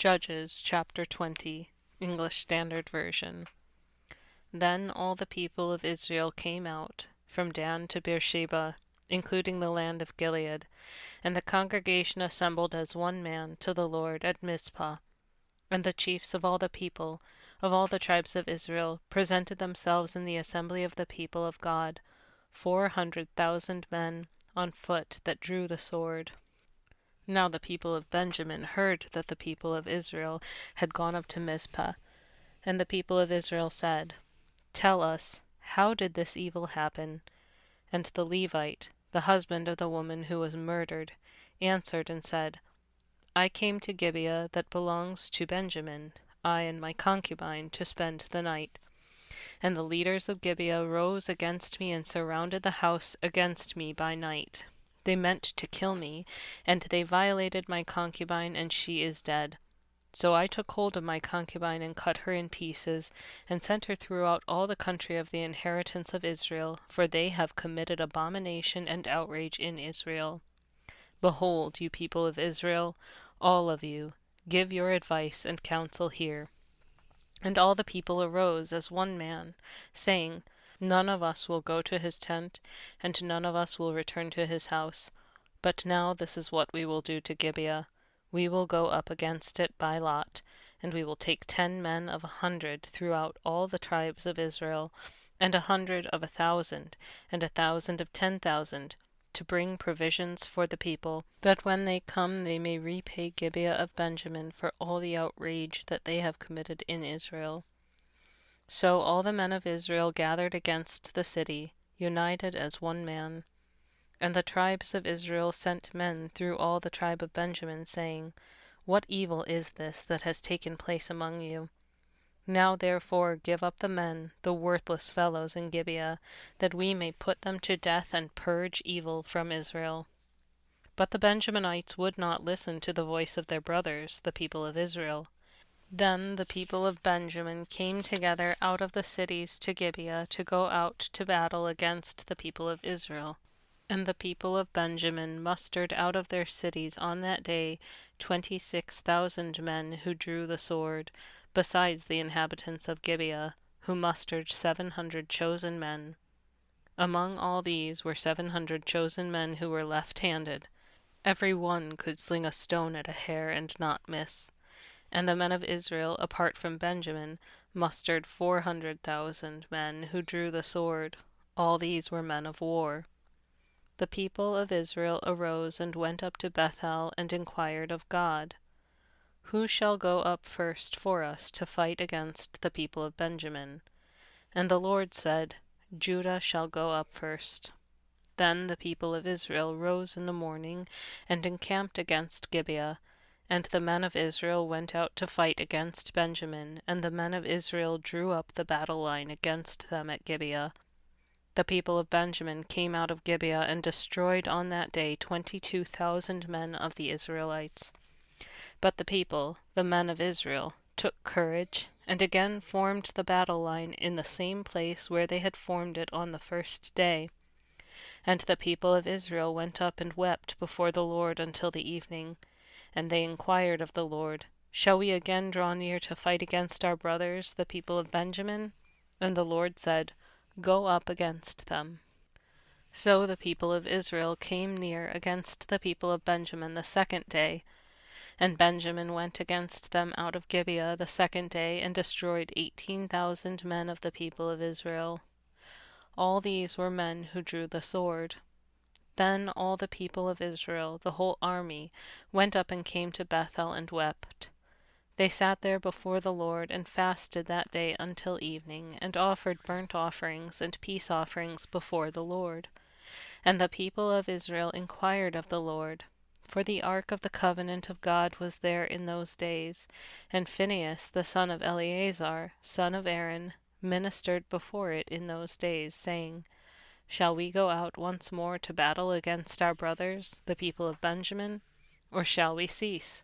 Judges chapter 20, English Standard Version. Then all the people of Israel came out, from Dan to Beersheba, including the land of Gilead, and the congregation assembled as one man to the Lord at Mizpah. And the chiefs of all the people, of all the tribes of Israel, presented themselves in the assembly of the people of God, 400,000 men on foot that drew the sword. Now the people of Benjamin heard that the people of Israel had gone up to Mizpah. And the people of Israel said, Tell us, how did this evil happen? And the Levite, the husband of the woman who was murdered, answered and said, I came to Gibeah that belongs to Benjamin, I and my concubine, to spend the night. And the leaders of Gibeah rose against me and surrounded the house against me by night. They meant to kill me, and they violated my concubine, and she is dead. So I took hold of my concubine and cut her in pieces, and sent her throughout all the country of the inhabitants of Israel, for they have committed abomination and outrage in Israel. Behold, you people of Israel, all of you, give your advice and counsel here. And all the people arose as one man, saying, None of us will go to his tent, and none of us will return to his house. But now this is what we will do to Gibeah. We will go up against it by lot, and we will take 10 men of 100 throughout all the tribes of Israel, and 100 of 1,000, and 1,000 of 10,000, to bring provisions for the people, that when they come they may repay Gibeah of Benjamin for all the outrage that they have committed in Israel. So all the men of Israel gathered against the city, united as one man. And the tribes of Israel sent men through all the tribe of Benjamin, saying, What evil is this that has taken place among you? Now therefore give up the men, the worthless fellows in Gibeah, that we may put them to death and purge evil from Israel. But the Benjaminites would not listen to the voice of their brothers, the people of Israel. Then the people of Benjamin came together out of the cities to Gibeah to go out to battle against the people of Israel. And the people of Benjamin mustered out of their cities on that day 26,000 men who drew the sword, besides the inhabitants of Gibeah, who mustered 700 chosen men. Among all these were 700 chosen men who were left-handed. Every one could sling a stone at a hare and not miss. And the men of Israel, apart from Benjamin, mustered 400,000 men who drew the sword. All these were men of war. The people of Israel arose and went up to Bethel and inquired of God, Who shall go up first for us to fight against the people of Benjamin? And the Lord said, Judah shall go up first. Then the people of Israel rose in the morning and encamped against Gibeah. And the men of Israel went out to fight against Benjamin, and the men of Israel drew up the battle line against them at Gibeah. The people of Benjamin came out of Gibeah and destroyed on that day 22,000 men of the Israelites. But the people, the men of Israel, took courage, and again formed the battle line in the same place where they had formed it on the first day. And the people of Israel went up and wept before the Lord until the evening. And they inquired of the Lord, Shall we again draw near to fight against our brothers, the people of Benjamin? And the Lord said, Go up against them. So the people of Israel came near against the people of Benjamin the second day. And Benjamin went against them out of Gibeah the second day, and destroyed 18,000 men of the people of Israel. All these were men who drew the sword. Then all the people of Israel, the whole army, went up and came to Bethel and wept. They sat there before the Lord and fasted that day until evening, and offered burnt offerings and peace offerings before the Lord. And the people of Israel inquired of the Lord, for the ark of the covenant of God was there in those days, and Phinehas the son of Eleazar, son of Aaron, ministered before it in those days, saying, Shall we go out once more to battle against our brothers, the people of Benjamin, or shall we cease?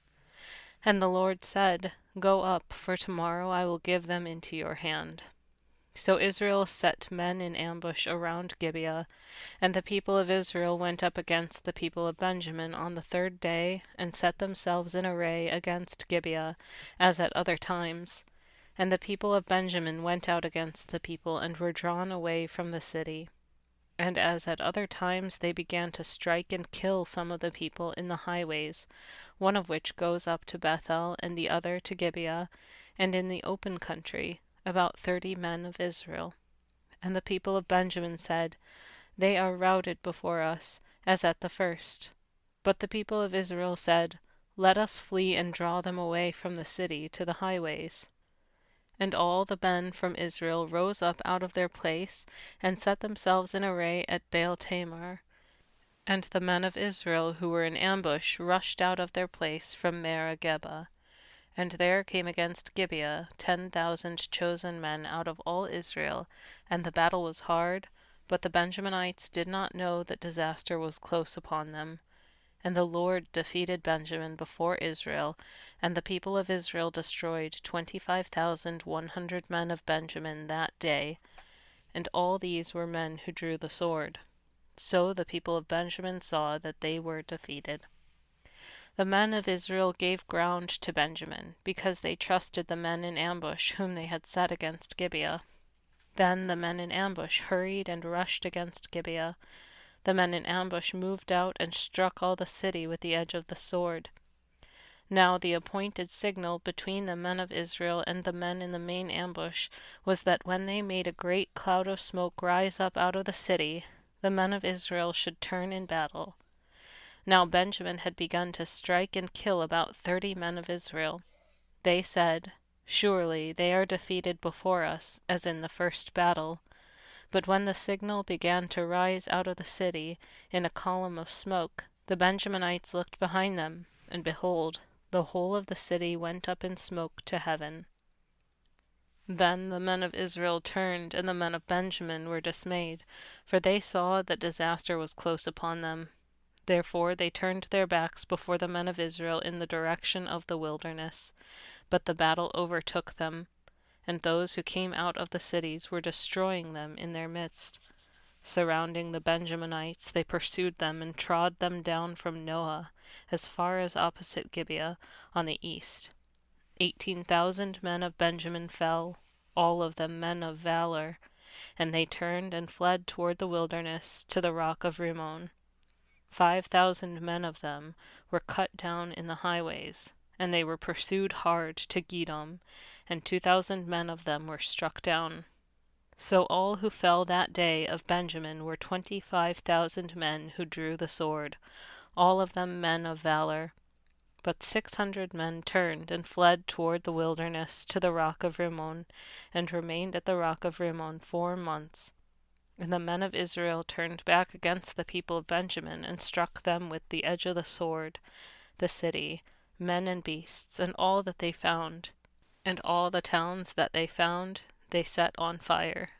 And the Lord said, Go up, for tomorrow I will give them into your hand. So Israel set men in ambush around Gibeah, and the people of Israel went up against the people of Benjamin on the third day, and set themselves in array against Gibeah, as at other times. And the people of Benjamin went out against the people, and were drawn away from the city. And as at other times they began to strike and kill some of the people in the highways, one of which goes up to Bethel, and the other to Gibeah, and in the open country, about 30 men of Israel. And the people of Benjamin said, They are routed before us, as at the first. But the people of Israel said, Let us flee and draw them away from the city to the highways. And all the men from Israel rose up out of their place, and set themselves in array at baal-tamar. And the men of Israel who were in ambush rushed out of their place from maareh-geba. And there came against Gibeah 10,000 chosen men out of all Israel, and the battle was hard, but the Benjaminites did not know that disaster was close upon them. And the Lord defeated Benjamin before Israel, and the people of Israel destroyed 25,100 men of Benjamin that day, and all these were men who drew the sword. So the people of Benjamin saw that they were defeated. The men of Israel gave ground to Benjamin, because they trusted the men in ambush whom they had set against Gibeah. Then the men in ambush hurried and rushed against Gibeah. The men in ambush moved out and struck all the city with the edge of the sword. Now the appointed signal between the men of Israel and the men in the main ambush was that when they made a great cloud of smoke rise up out of the city, the men of Israel should turn in battle. Now Benjamin had begun to strike and kill about 30 men of Israel. They said, Surely they are defeated before us, as in the first battle. But when the signal began to rise out of the city in a column of smoke, the Benjaminites looked behind them, and behold, the whole of the city went up in smoke to heaven. Then the men of Israel turned, and the men of Benjamin were dismayed, for they saw that disaster was close upon them. Therefore they turned their backs before the men of Israel in the direction of the wilderness. But the battle overtook them, and those who came out of the cities were destroying them in their midst. Surrounding the Benjaminites, they pursued them and trod them down from Noah, as far as opposite Gibeah, on the east. 18,000 men of Benjamin fell, all of them men of valor, and they turned and fled toward the wilderness, to the rock of Rimmon. 5,000 men of them were cut down in the highways, and they were pursued hard to Gidom, and 2,000 men of them were struck down. So all who fell that day of Benjamin were 25,000 men who drew the sword, all of them men of valor. But 600 men turned and fled toward the wilderness to the rock of Rimmon, and remained at the rock of Rimmon 4 months. And the men of Israel turned back against the people of Benjamin, and struck them with the edge of the sword, the city, men and beasts, and all that they found. And all the towns that they found they set on fire.